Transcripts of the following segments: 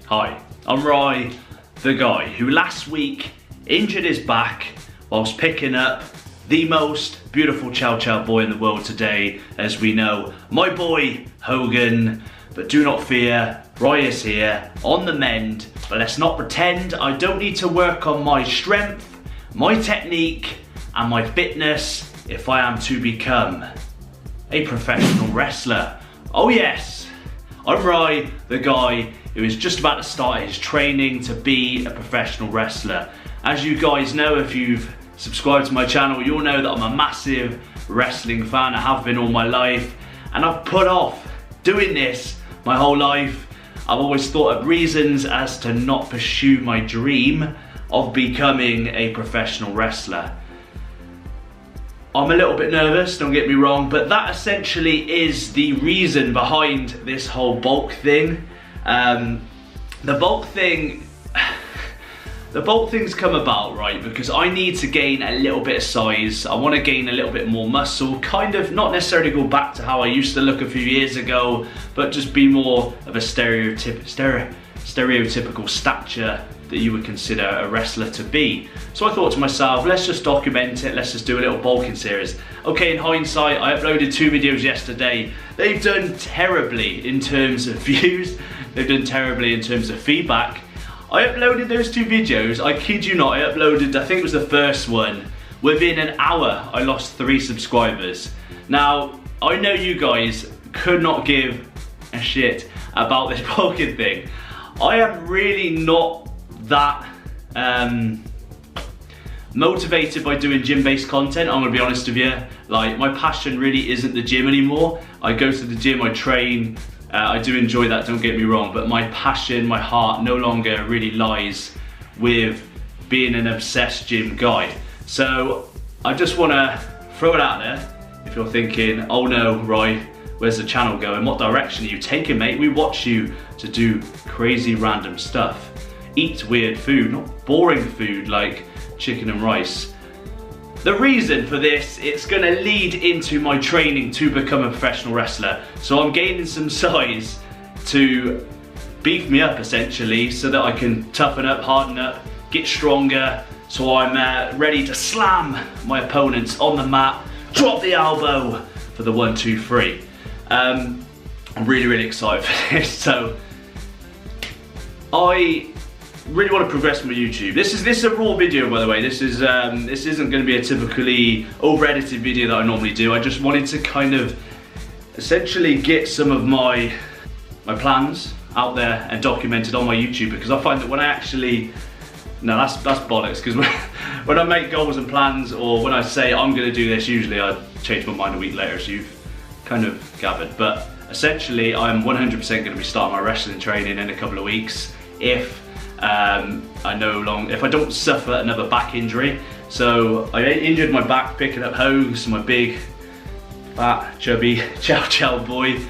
Hi, I'm Roy, the guy who last week injured his back whilst picking up the most beautiful chow chow boy in the world today, as we know, my boy Hogan. But do not fear, Roy is here on the mend, but let's not pretend I don't need to work on my strength, my technique and my fitness if I am to become a professional wrestler. Oh yes, I'm Roy, the guy who is just about to start his training to be a professional wrestler. As you guys know, if you've subscribed to my channel, you'll know that I'm a massive wrestling fan. I have been all my life, and I've put off doing this my whole life. I've always thought of reasons as to not pursue my dream of becoming a professional wrestler. I'm a little bit nervous, don't get me wrong, but that essentially is the reason behind this whole bulk thing. The bulk thing's come about, right, because I need to gain a little bit of size. I want to gain a little bit more muscle, kind of not necessarily go back to how I used to look a few years ago, but just be more of a stereotypical stature that you would consider a wrestler to be. So I thought to myself, let's just document it, let's just do a little bulking series. Okay, in hindsight, I uploaded 2 videos yesterday. They've done terribly in terms of views, they've done terribly in terms of feedback. I uploaded those 2 videos, I kid you not, I uploaded, I think it was the first one. Within an hour, I lost 3 subscribers. Now, I know you guys could not give a shit about this bulking thing. I am really not that motivated by doing gym-based content, I'm gonna be honest with you. Like, my passion really isn't the gym anymore. I go to the gym, I train, I do enjoy that, don't get me wrong, but my passion, my heart no longer really lies with being an obsessed gym guy. So I just wanna throw it out there. If you're thinking, oh no, Roy, where's the channel going? What direction are you taking, mate? We watch you to do crazy random stuff. Eat weird food, not boring food like chicken and rice. The reason for this, it's gonna lead into my training to become a professional wrestler. So I'm gaining some size to beef me up essentially, so that I can toughen up, harden up, get stronger, so I'm ready to slam my opponents on the mat, drop the elbow for the 1, 2, 3. I'm really excited for this. So I really want to progress my YouTube. This is a raw video, by the way. This isn't going to be a typically over-edited video that I normally do. I just wanted to kind of essentially get some of my plans out there and documented on my YouTube, because I find that when I actually, no, that's bollocks, because when I make goals and plans, or when I say I'm going to do this, usually I change my mind a week later, so you've kind of gathered. But essentially, I'm 100% going to be starting my wrestling training in a couple of weeks if I don't suffer another back injury. So I injured my back picking up Hogs, my big, fat, chubby chow chow boy.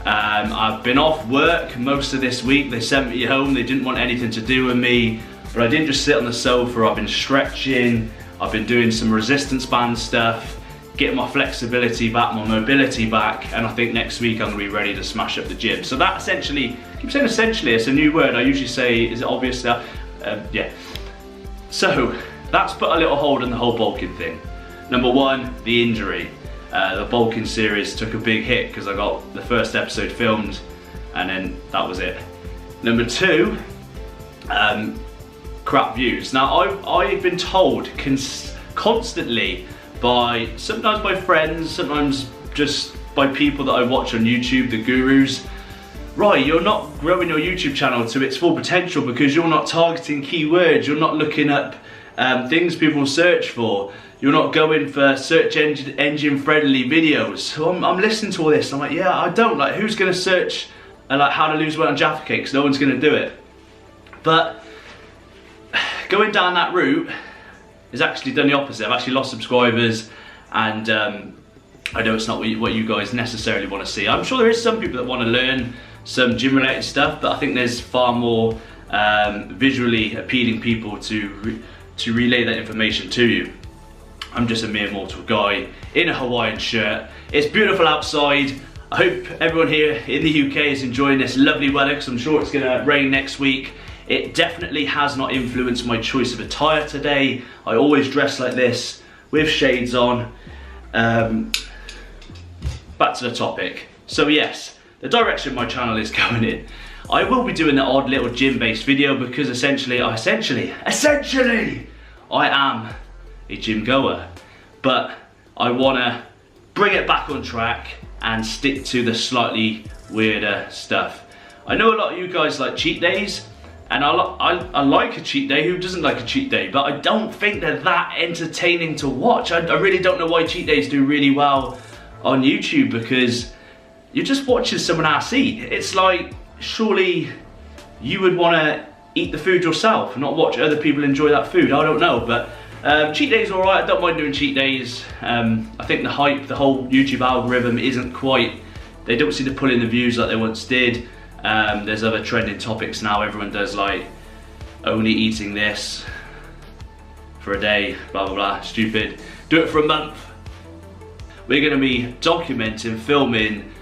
I've been off work most of this week. They sent me home, they didn't want anything to do with me, but I didn't just sit on the sofa. I've been stretching, I've been doing some resistance band stuff, getting my flexibility back, my mobility back, and I think next week I'm gonna be ready to smash up the gym. So that essentially, I keep saying essentially, it's a new word. I usually say, is it obvious now? Yeah. So that's put a little hold on the whole bulking thing. Number 1, the injury. The bulking series took a big hit because I got the first episode filmed and then that was it. Number 2, crap views. Now I've been told constantly by, sometimes by friends, sometimes just by people that I watch on YouTube, the gurus, right, you're not growing your YouTube channel to its full potential because you're not targeting keywords, you're not looking up things people search for, you're not going for search engine friendly videos. So I'm listening to all this, I'm like, yeah, I don't, like, who's gonna search like how to lose weight on Jaffa cakes? No one's gonna do it. But going down that route has actually done the opposite. I've actually lost subscribers, and I know it's not what you guys necessarily want to see. I'm sure there is some people that want to learn some gym related stuff, but I think there's far more visually appealing people to relay that information to you. I'm just a mere mortal guy in a Hawaiian shirt. It's beautiful outside. I hope everyone here in the UK is enjoying this lovely weather, because I'm sure it's gonna rain next week. It definitely has not influenced my choice of attire today. I always dress like this with shades on. Back to the topic. So yes, the direction my channel is going in. I will be doing an odd little gym-based video because essentially I am a gym goer. But I wanna bring it back on track and stick to the slightly weirder stuff. I know a lot of you guys like cheat days, and I like a cheat day. Who doesn't like a cheat day? But I don't think they're that entertaining to watch. I really don't know why cheat days do really well on YouTube, because you're just watching someone else eat. It's like, surely you would want to eat the food yourself, not watch other people enjoy that food. I don't know, but cheat days are alright. I don't mind doing cheat days. I think the hype, the whole YouTube algorithm isn't quite, they don't seem to pull in the views like they once did. There's other trending topics now. Everyone does like only eating this for a day, blah blah blah, stupid. Do it for a month. We're going to be documenting, filming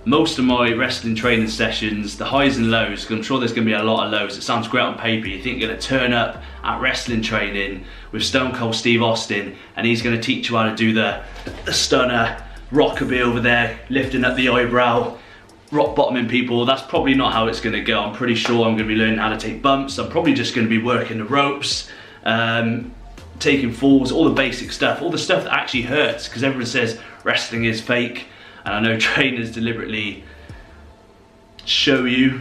most of my wrestling training sessions, the highs and lows, because I'm sure there's going to be a lot of lows. It sounds great on paper. You think you're going to turn up at wrestling training with Stone Cold Steve Austin, and he's going to teach you how to do the stunner, rockaby over there, lifting up the eyebrow, rock bottoming people. That's probably not how it's going to go. I'm pretty sure I'm going to be learning how to take bumps. I'm probably just going to be working the ropes, taking falls, all the basic stuff, all the stuff that actually hurts, because everyone says wrestling is fake, and I know trainers deliberately show you,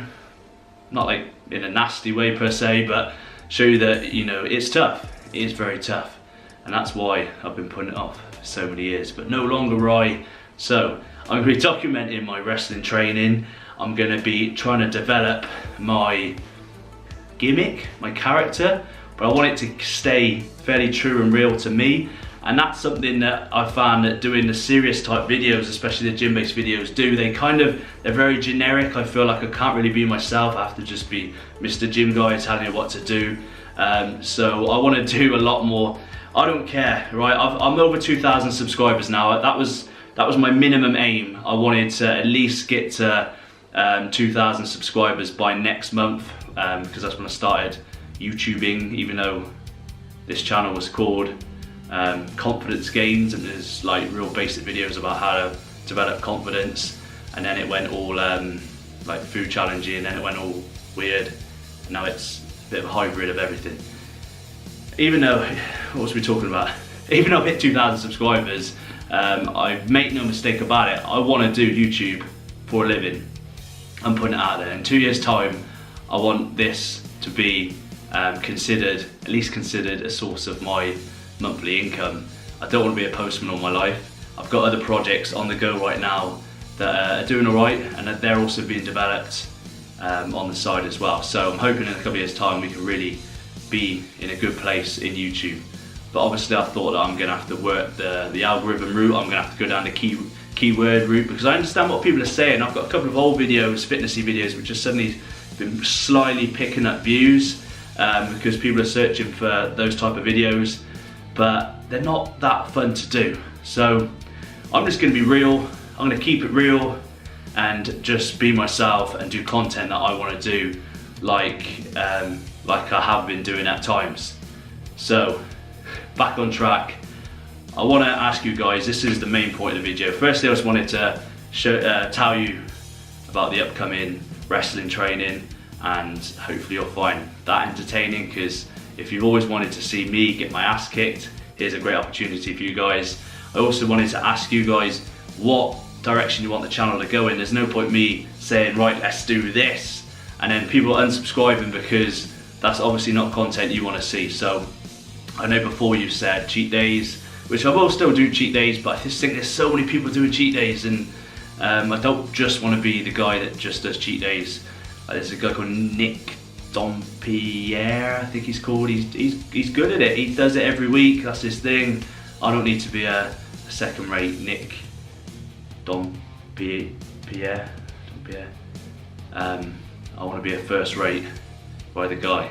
not like in a nasty way per se, but show you that, you know, it's tough. It is very tough, and that's why I've been putting it off for so many years, but no longer I. So I'm going to be documenting my wrestling training. I'm going to be trying to develop my gimmick, my character, but I want it to stay fairly true and real to me. And that's something that I found that doing the serious type videos, especially the gym-based videos, they're very generic. I feel like I can't really be myself. I have to just be Mr. Gym Guy telling you what to do. So I want to do a lot more. I don't care, right? I'm over 2,000 subscribers now. That was my minimum aim. I wanted to at least get to 2,000 subscribers by next month, because that's when I started YouTubing, even though this channel was called Confidence Gains, and there's like real basic videos about how to develop confidence, and then it went all like food challenging, and then it went all weird, and now it's a bit of a hybrid of everything. Even though, what was we talking about? Even though I've hit 2,000 subscribers, I make no mistake about it, I want to do YouTube for a living. I'm putting it out there. In 2 years time, I want this to be at least considered a source of my monthly income. I don't want to be a postman all my life. I've got other projects on the go right now that are doing alright, and that they're also being developed on the side as well. So I'm hoping in a couple of years time we can really be in a good place in YouTube. But obviously I thought that I'm going to have to work the algorithm route. I'm going to have to go down the keyword route, because I understand what people are saying. I've got a couple of old videos, fitnessy videos, which have suddenly been slightly picking up views because people are searching for those type of videos, but they're not that fun to do. So I'm just going to be real. I'm going to keep it real and just be myself and do content that I want to do, like I have been doing at times. So back on track. I want to ask you guys, this is the main point of the video. Firstly, I just wanted to tell you about the upcoming wrestling training, and hopefully you'll find that entertaining, because if you've always wanted to see me get my ass kicked, here's a great opportunity for you guys. I also wanted to ask you guys what direction you want the channel to go in. There's no point me saying, right, let's do this, and then people unsubscribing, because that's obviously not content you want to see. So I know before you said cheat days, which I will still do cheat days, but I just think there's so many people doing cheat days, and I don't just want to be the guy that just does cheat days. There's a guy called Nick Dompierre, I think he's called. He's good at it. He does it every week. That's his thing. I don't need to be a second-rate Nick Dompierre. I want to be a first-rate by the guy.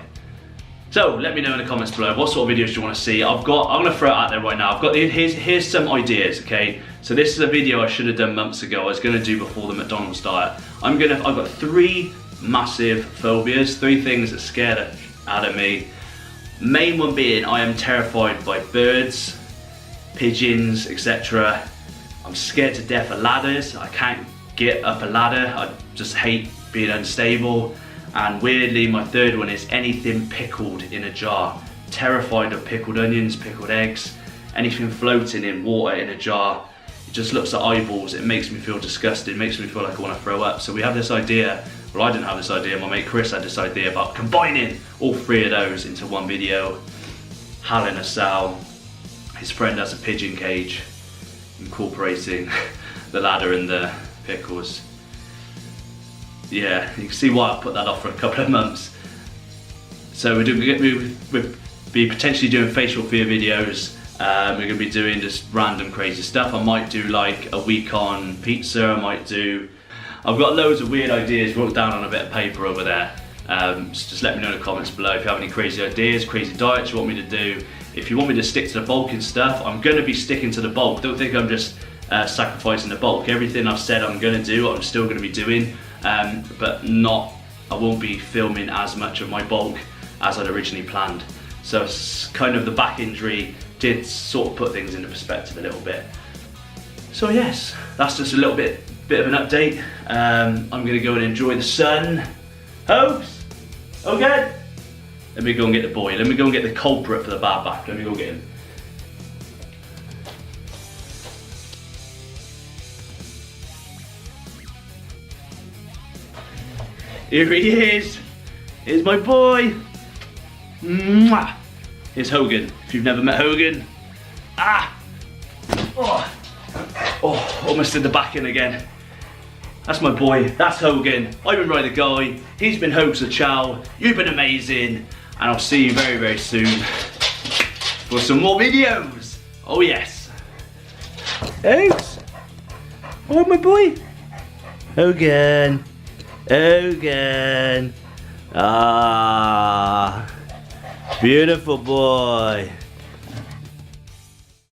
So let me know in the comments below what sort of videos do you want to see. I'm gonna throw it out there right now. Here's some ideas, okay? So this is a video I should have done months ago. I was gonna do before the McDonald's diet. I've got 3 massive phobias, 3 things that scare the out of me. Main one being I am terrified by birds, pigeons, etc. I'm scared to death of ladders. I can't get up a ladder. I just hate being unstable. And weirdly, my 3rd one is anything pickled in a jar. Terrified of pickled onions, pickled eggs, anything floating in water in a jar. It just looks at eyeballs. It makes me feel disgusted. It makes me feel like I want to throw up. So we have this idea. Well, I didn't have this idea. My mate Chris had this idea about combining all 3 of those into one video. Hal in a cell. His friend has a pigeon cage, incorporating the ladder and the pickles. Yeah, you can see why I put that off for a couple of months. So we'll be potentially doing facial fear videos. We're going to be doing just random crazy stuff. I might do like a week on pizza. I've got loads of weird ideas wrote down on a bit of paper over there. Just let me know in the comments below if you have any crazy ideas, crazy diets you want me to do. If you want me to stick to the bulk and stuff, I'm going to be sticking to the bulk. Don't think I'm just sacrificing the bulk. Everything I've said I'm going to do, I'm still going to be doing. But I won't be filming as much of my bulk as I'd originally planned. So it's kind of the back injury did sort of put things into perspective a little bit. So yes, that's just a little bit of an update. I'm gonna go and enjoy the sun. Hopes? Okay? Let me go and get the boy. Let me go and get the culprit for the bad back. Let me go get him. Here he is. Here's my boy. Mwah. Here's Hogan. If you've never met Hogan. Ah. Oh, almost did the back in again. That's my boy. That's Hogan. I've been Ryder Guy. He's been Hopes of Chow. You've been amazing. And I'll see you very, very soon for some more videos. Oh yes. Hopes. Oh my boy. Hogan. Hogan. Ah, beautiful boy.